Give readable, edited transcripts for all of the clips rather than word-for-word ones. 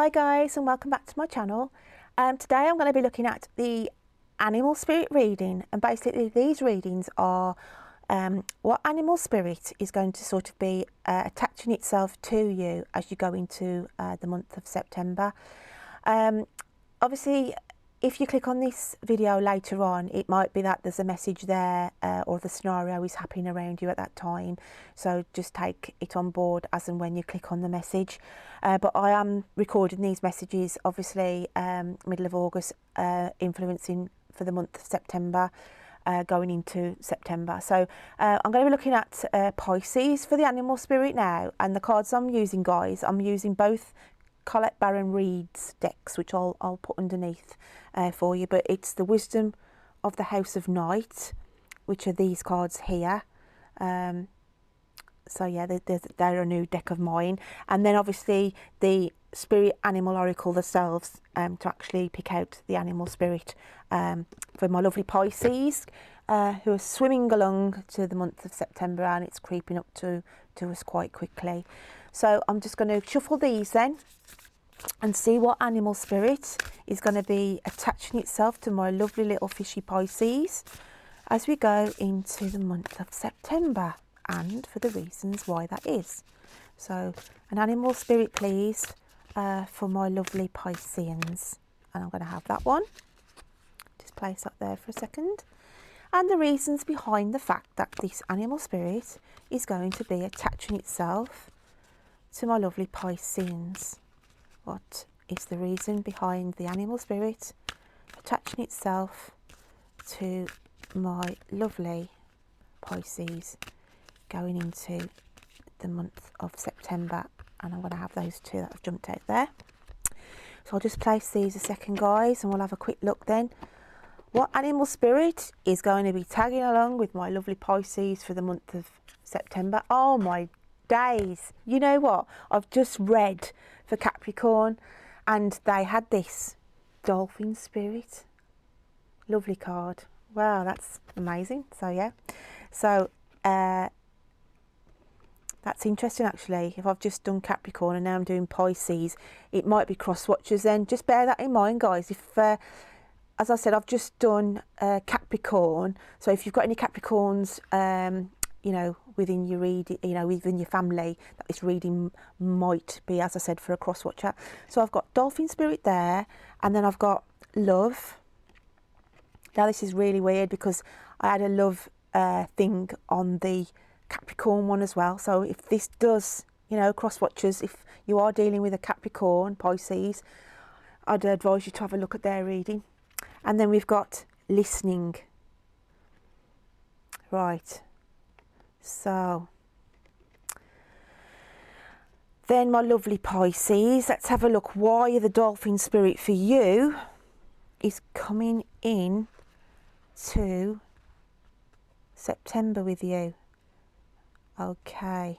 Hi guys, and welcome back to my channel. Today I'm going to be looking at the animal spirit reading, and basically these readings are what animal spirit is going to sort of be attaching itself to you as you go into the month of September. Obviously, if you click on this video later on, it might be that there's a message there or the scenario is happening around you at that time. So just take it on board as and when you click on the message. But I am recording these messages, obviously, middle of August, influencing for the month of September, going into September. So I'm going to be looking at Pisces for the animal spirit now. And the cards I'm using, guys, I'm using both COLETTE BARON-REID's decks, which I'll put underneath for you, but it's the Wisdom of the House of Night, which are these cards here. So yeah, they're a new deck of mine, and then obviously the Spirit Animal Oracle themselves to actually pick out the animal spirit for my lovely Pisces who are swimming along to the month of September, and it's creeping up to us quite quickly. So I'm just going to shuffle these then and see what animal spirit is going to be attaching itself to my lovely little fishy Pisces as we go into the month of September, and for the reasons why that is. So an animal spirit please for my lovely Pisceans, and I'm going to have that one. Just place that there for a second. And the reasons behind the fact that this animal spirit is going to be attaching itself to my lovely Pisceans. What is the reason behind the animal spirit attaching itself to my lovely Pisces going into the month of September? And I'm going to have those two that have jumped out there. So I'll just place these a second, guys, and we'll have a quick look then. What animal spirit is going to be tagging along with my lovely Pisces for the month of September? Oh my days, you know what, I've just read for Capricorn and they had this dolphin spirit, lovely card. Wow, that's amazing. So yeah, so that's interesting actually. If I've just done Capricorn and now I'm doing Pisces, it might be cross watchers then. Just bear that in mind, guys. If as I said, I've just done Capricorn, so if you've got any Capricorns you know, within your within your family, that this reading might be, as I said, for a cross watcher. So I've got dolphin spirit there, and then I've got love. Now this is really weird because I had a love thing on the Capricorn one as well. So if this does, you know, cross watchers, if you are dealing with a Capricorn, Pisces, I'd advise you to have a look at their reading. And then we've got listening. Right. So then my lovely Pisces, let's have a look why the dolphin spirit for you is coming in to September with you. Okay.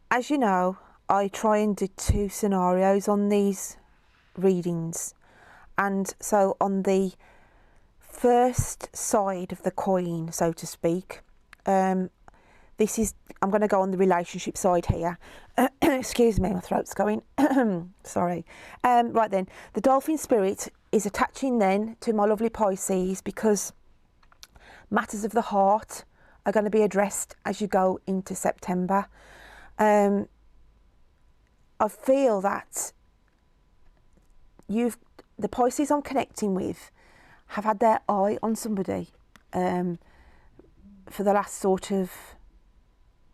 As you know, I try and do two scenarios on these readings, and so on the first side of the coin, so to speak, this is, I'm going to go on the relationship side here. Excuse me, my throat's going. Sorry. Right then, the dolphin spirit is attaching then to my lovely Pisces because matters of the heart are going to be addressed as you go into September. I feel that the Pisces I'm connecting with have had their eye on somebody for the last sort of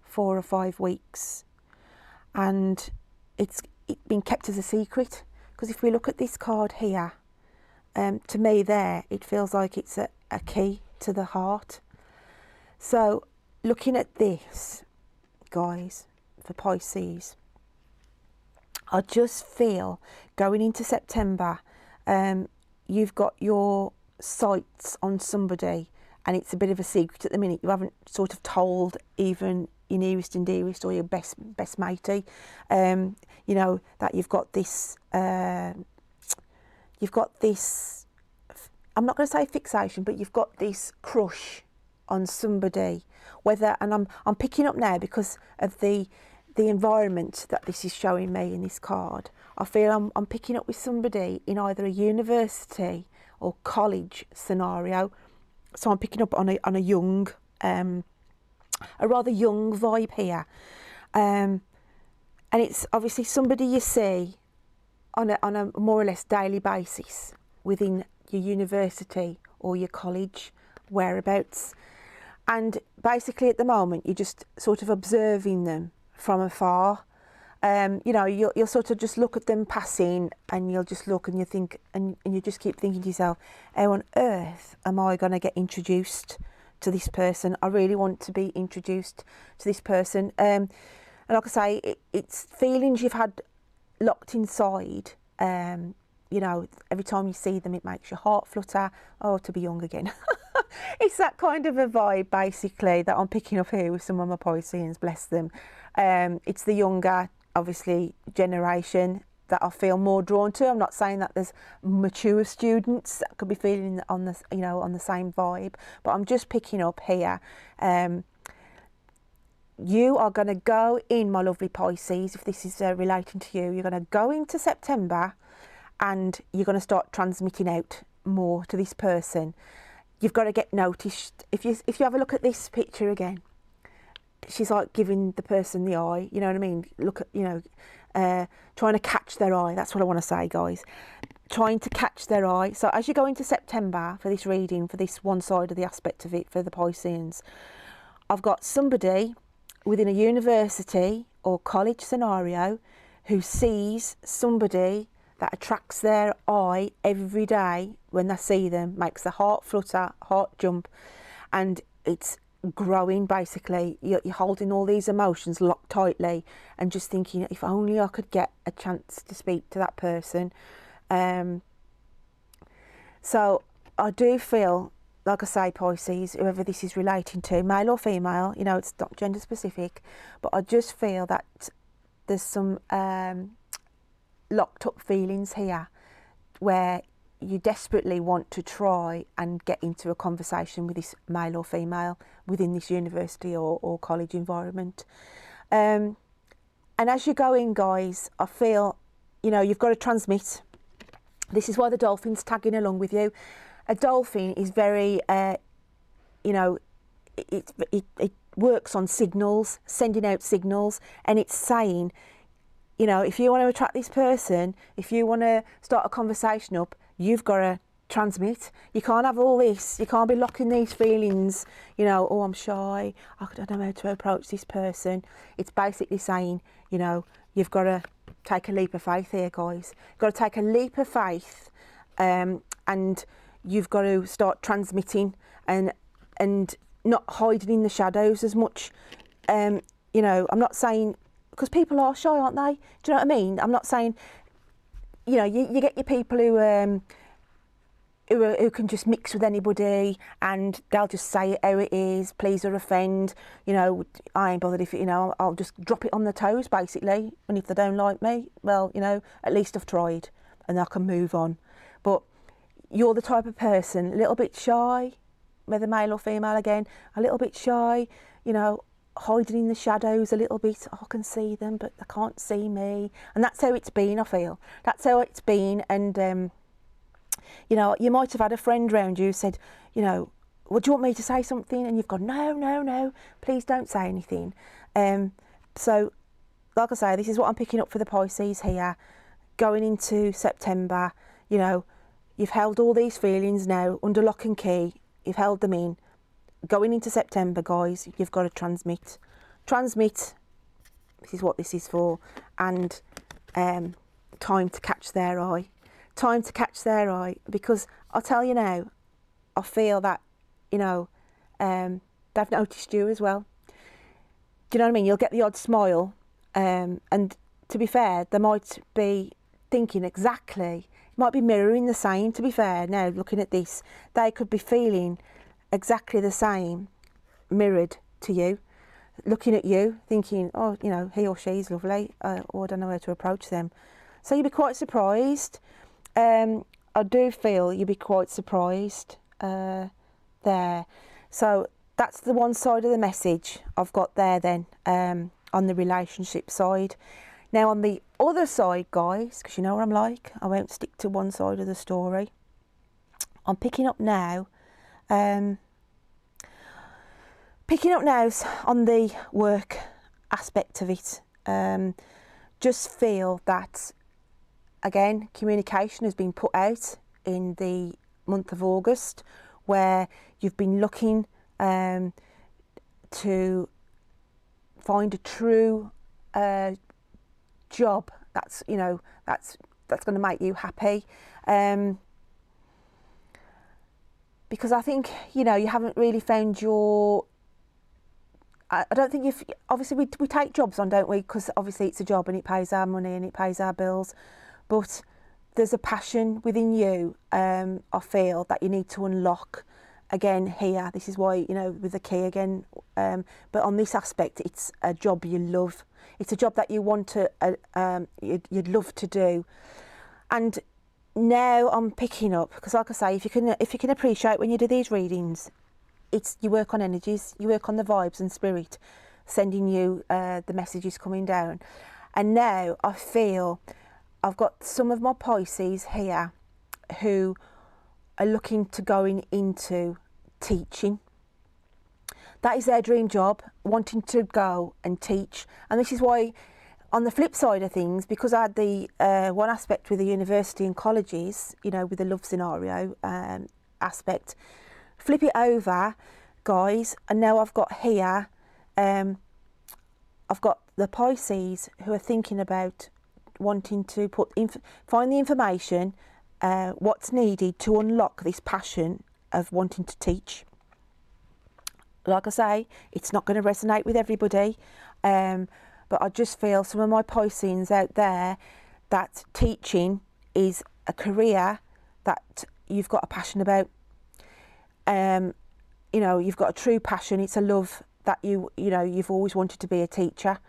4 or 5 weeks, and it's been kept as a secret, because if we look at this card here, to me there it feels like it's a key to the heart. So looking at this, guys, for Pisces, I just feel going into September, you've got your sights on somebody and it's a bit of a secret at the minute. You haven't sort of told even your nearest and dearest or your best matey, you know, that you've got this, I'm not going to say fixation, but you've got this crush on somebody, whether, and I'm picking up now because of the the environment that this is showing me in this card, I feel I'm picking up with somebody in either a university or college scenario. So I'm picking up on a young, a rather young vibe here. And it's obviously somebody you see on a more or less daily basis within your university or your college whereabouts. And basically at the moment, you're just sort of observing them from afar. You know, you'll sort of just look at them passing, and you'll just look and you think, and you just keep thinking to yourself, how on earth am I going to get introduced to this person? I really want to be introduced to this person. And like I say, it's feelings you've had locked inside. You know, every time you see them, it makes your heart flutter. Oh, to be young again. It's that kind of a vibe, basically, that I'm picking up here with some of my Pisceans, bless them. It's the younger, obviously, generation that I feel more drawn to. I'm not saying that there's mature students that could be feeling on the, you know, on the same vibe, but I'm just picking up here. You are going to go in, my lovely Pisces, if this is relating to you, you're going to go into September and you're going to start transmitting out more to this person. You've got to get noticed. If you have a look at this picture again, she's like giving the person the eye, you know what I mean? Look at, you know, trying to catch their eye. That's what I want to say, guys. Trying to catch their eye. So as you go into September for this reading, for this one side of the aspect of it, for the Pisceans, I've got somebody within a university or college scenario who sees somebody that attracts their eye every day when they see them, makes the heart flutter, heart jump, and it's growing, basically. You're holding all these emotions locked tightly and just thinking, if only I could get a chance to speak to that person. So I do feel, like I say, Pisces, whoever this is relating to, male or female, you know, it's not gender specific, but I just feel that there's some locked up feelings here where you desperately want to try and get into a conversation with this male or female within this university or college environment. And as you go in, guys, I feel, you know, you've got to transmit. This is why the dolphin's tagging along with you. A dolphin is very, you know, it works on signals, sending out signals, and it's saying, you know, if you want to attract this person, if you want to start a conversation up, you've got to transmit. You can't have all this. You can't be locking these feelings, you know, oh, I'm shy, I don't know how to approach this person. It's basically saying, you know, you've got to take a leap of faith here, guys. You've got to take a leap of faith, and you've got to start transmitting and not hiding in the shadows as much. You know, I'm not saying, because people are shy, aren't they? Do you know what I mean? I'm not saying, you know, you get your people who can just mix with anybody and they'll just say it how it is, please or offend. You know, I ain't bothered if, you know, I'll just drop it on the toes, basically. And if they don't like me, well, you know, at least I've tried and I can move on. But you're the type of person, a little bit shy, whether male or female again, a little bit shy, you know, hiding in the shadows a little bit. I can see them, but they can't see me. And that's how it's been, I feel. That's how it's been. And, you know, you might have had a friend around you who said, you know, well, do you want me to say something? And you've gone, no, please don't say anything. So, like I say, this is what I'm picking up for the Pisces here. Going into September, you know, you've held all these feelings now under lock and key. You've held them in. Going into September, guys, you've got to transmit. Transmit, this is what this is for, and time to catch their eye. Time to catch their eye, because I'll tell you now, I feel that, you know, they've noticed you as well. Do you know what I mean? You'll get the odd smile, and to be fair, they might be thinking exactly, it might be mirroring the same, to be fair. Now, looking at this, they could be feeling exactly the same, mirrored to you, looking at you, thinking, oh, you know, he or she's lovely, or I don't know how to approach them. So you'd be quite surprised. I do feel you'd be quite surprised there. So that's the one side of the message I've got there then. on the relationship side. Now on the other side, guys, because you know what I'm like, I won't stick to one side of the story. I'm picking up now on the work aspect of it. Just feel that, again, communication has been put out in the month of August, where you've been looking to find a true job that's, you know, that's going to make you happy. Because I think, you know, you haven't really found your, I don't think you've, obviously we take jobs on, don't we? Because obviously it's a job and it pays our money and it pays our bills. But there's a passion within you, I feel, that you need to unlock again here. This is why, you know, with the key again. But on this aspect, it's a job you love. It's a job that you want to, you'd love to do. And now I'm picking up, because like I say, if you can appreciate when you do these readings, you work on energies, you work on the vibes and spirit, sending you the messages coming down. And now I feel I've got some of my Pisces here who are looking to going into teaching. That is their dream job, wanting to go and teach. And this is why, on the flip side of things, because I had the one aspect with the university and colleges, you know, with the love scenario aspect, flip it over, guys, and now I've got here, I've got the Pisces who are thinking about wanting to find the information, what's needed to unlock this passion of wanting to teach. Like I say, it's not going to resonate with everybody, but I just feel some of my Pisceans out there that teaching is a career that you've got a passion about. You know, you've got a true passion. It's a love that you know, you've always wanted to be a teacher.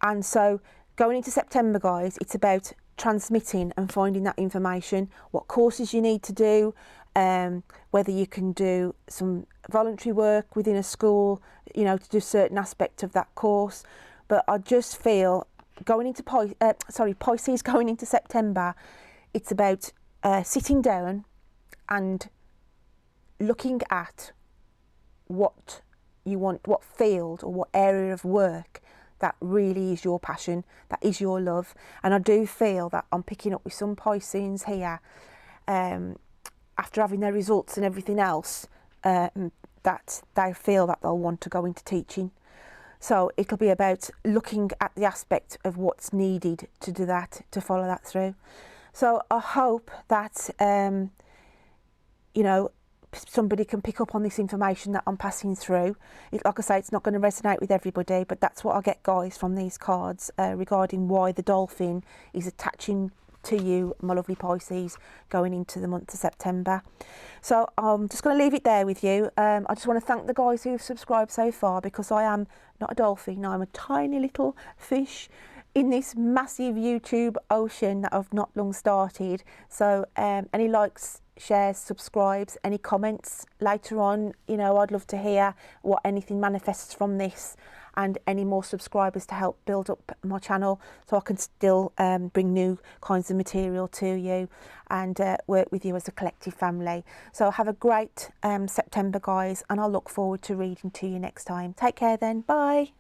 And so going into September, guys, it's about transmitting and finding that information, what courses you need to do, whether you can do some voluntary work within a school, you know, to do a certain aspect of that course. But I just feel going into Pisces going into September, it's about sitting down and looking at what you want, what field or what area of work that really is your passion, that is your love. And I do feel that I'm picking up with some Pisceans here, after having their results and everything else, that they feel that they'll want to go into teaching. So it'll be about looking at the aspect of what's needed to do that, to follow that through. So I hope that, you know, somebody can pick up on this information that I'm passing through. Like I say, it's not going to resonate with everybody, but that's what I get, guys, from these cards regarding why the dolphin is attaching to you, my lovely Pisces, going into the month of September. So I'm just going to leave it there with you. I just want to thank the guys who've subscribed so far, because I am not a dolphin, I'm a tiny little fish in this massive YouTube ocean that I've not long started. So any likes, shares, subscribes, any comments later on, you know, I'd love to hear what anything manifests from this, and any more subscribers to help build up my channel so I can still bring new kinds of material to you and work with you as a collective family. So have a great September, guys, and I'll look forward to reading to you next time. Take care then. Bye.